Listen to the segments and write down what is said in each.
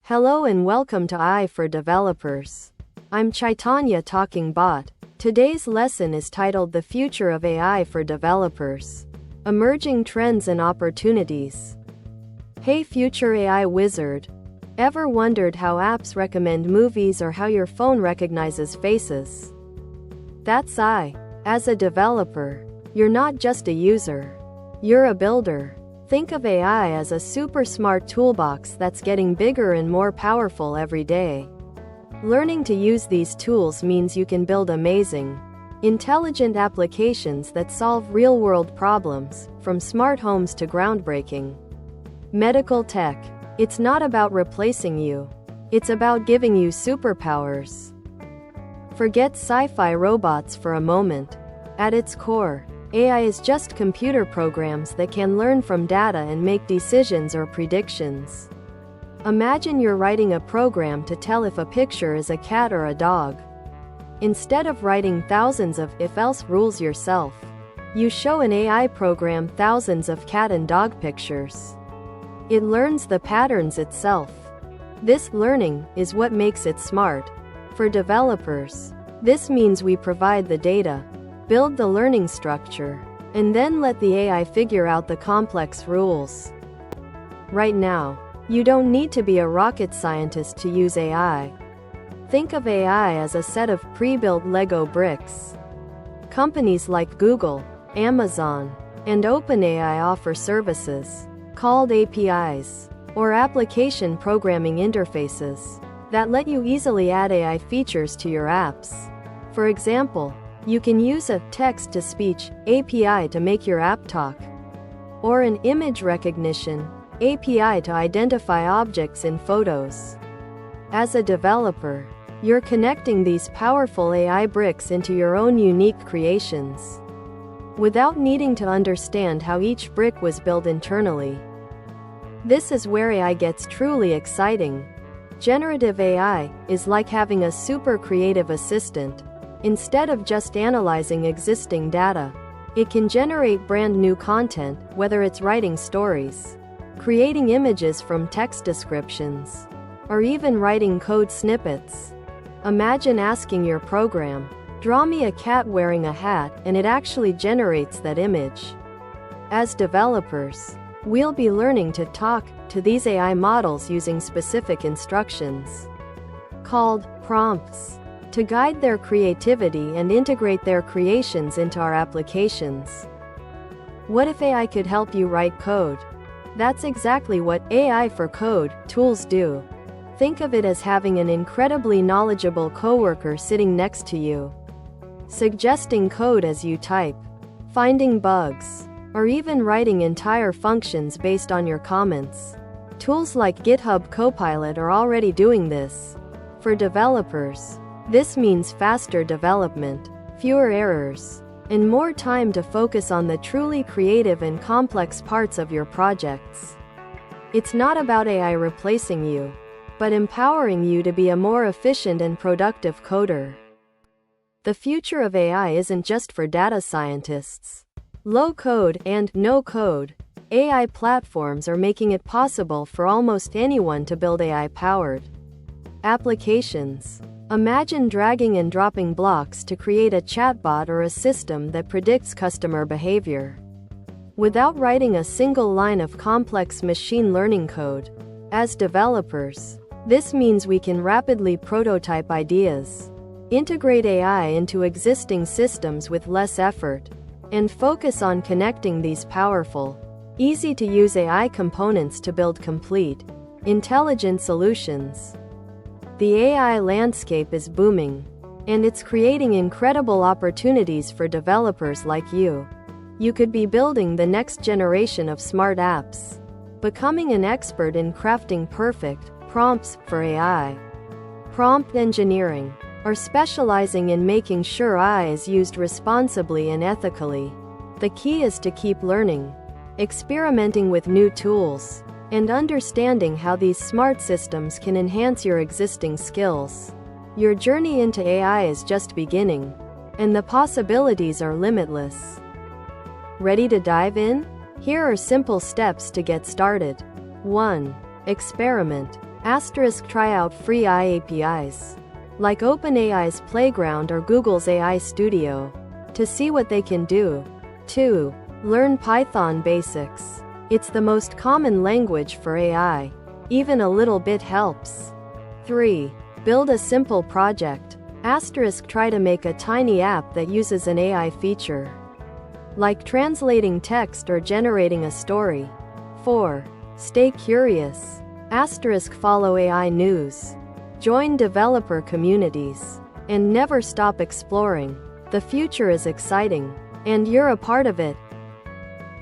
Hello and welcome to AI for Developers. I'm Chaitanya talking bot. Today's lesson is titled The Future of AI for Developers. Emerging Trends and Opportunities. Hey future AI wizard. Ever wondered how apps recommend movies or how your phone recognizes faces? That's I. As a developer, you're not just a user. You're a builder. Think of AI as a super smart toolbox that's getting bigger and more powerful every day. Learning to use these tools means you can build amazing, intelligent applications that solve real-world problems, from smart homes to groundbreaking medical tech. It's not about replacing you. It's about giving you superpowers. Forget sci-fi robots for a moment. At its core, AI is just computer programs that can learn from data and make decisions or predictions. Imagine you're writing a program to tell if a picture is a cat or a dog. Instead of writing thousands of if-else rules yourself, you show an AI program thousands of cat and dog pictures. It learns the patterns itself. This learning is what makes it smart. For developers, this means we provide the data, build the learning structure, and then let the AI figure out the complex rules. Right now, you don't need to be a rocket scientist to use AI. Think of AI as a set of pre-built Lego bricks. Companies like Google, Amazon, and OpenAI offer services called APIs, or application programming interfaces, that let you easily add AI features to your apps. For example, you can use a text-to-speech API to make your app talk, or an image recognition API to identify objects in photos. As a developer, you're connecting these powerful AI bricks into your own unique creations, without needing to understand how each brick was built internally. This is where AI gets truly exciting. Generative AI is like having a super creative assistant. Instead of just analyzing existing data, it can generate brand new content, whether it's writing stories, creating images from text descriptions, or even writing code snippets. Imagine asking your program, "Draw me a cat wearing a hat," and it actually generates that image. As developers, we'll be learning to talk to these AI models using specific instructions, called prompts, to guide their creativity and integrate their creations into our applications. What if AI could help you write code? That's exactly what AI for Code tools do. Think of it as having an incredibly knowledgeable coworker sitting next to you, suggesting code as you type, finding bugs, or even writing entire functions based on your comments. Tools like GitHub Copilot are already doing this. For developers, this means faster development, fewer errors, and more time to focus on the truly creative and complex parts of your projects. It's not about AI replacing you, but empowering you to be a more efficient and productive coder. The future of AI isn't just for data scientists. Low-code and no-code AI platforms are making it possible for almost anyone to build AI-powered applications. Imagine dragging and dropping blocks to create a chatbot or a system that predicts customer behavior, without writing a single line of complex machine learning code. As developers, this means we can rapidly prototype ideas, integrate AI into existing systems with less effort, and focus on connecting these powerful, easy-to-use AI components to build complete, intelligent solutions. The AI landscape is booming, and it's creating incredible opportunities for developers like you. You could be building the next generation of smart apps, becoming an expert in crafting perfect prompts for AI, prompt engineering, or specializing in making sure AI is used responsibly and ethically. The key is to keep learning, experimenting with new tools, and understanding how these smart systems can enhance your existing skills. Your journey into AI is just beginning, and the possibilities are limitless. Ready to dive in? Here are simple steps to get started. 1. Experiment. Asterisk try out free AI APIs, like OpenAI's Playground or Google's AI Studio, to see what they can do. 2. Learn Python basics. It's the most common language for AI. Even a little bit helps. 3. Build a simple project. Asterisk try to make a tiny app that uses an AI feature, like translating text or generating a story. 4. Stay curious. Asterisk follow AI news. Join developer communities. And never stop exploring. The future is exciting, and you're a part of it.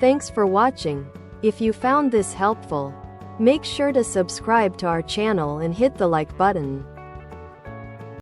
Thanks for watching. If you found this helpful, make sure to subscribe to our channel and hit the like button.